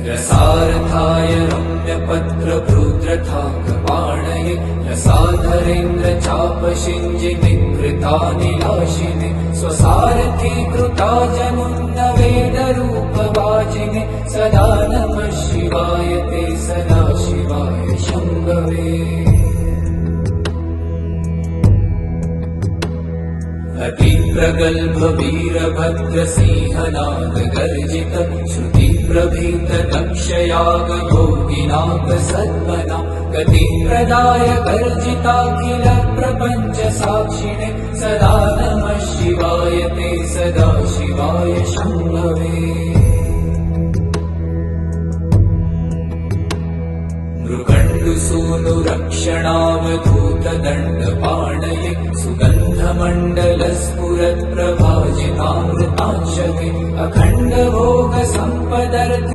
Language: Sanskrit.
रसार्थाय रम्यपत्रभृद्रथाङ्गपाणये रसाधरेन्द्र चापशिञ्जिनिकृतानिलाशिने स्वसारथी कृता जनुन्न वेदरूपवाचिने सदा नमः शिवाय ते सदा शिवाय शम्भवे। अतिप्रगल्भ वीरभद्रसिंहनाद गर्जित श्रुतिप्रभीत दक्षयाग योगिनाग सद्मना गतिप्रदाय गर्जिताखिल प्रपञ्च साक्षिणे सदा नमः शिवाय ते सदा शिवाय शम्भवे। मृगण्डुसूनुरक्षणावधूतदण्डपाणये सुगन्धमण्डलस्फुरत्प्रभाजितामृतांशके अखण्डभोगसम्पदर्थ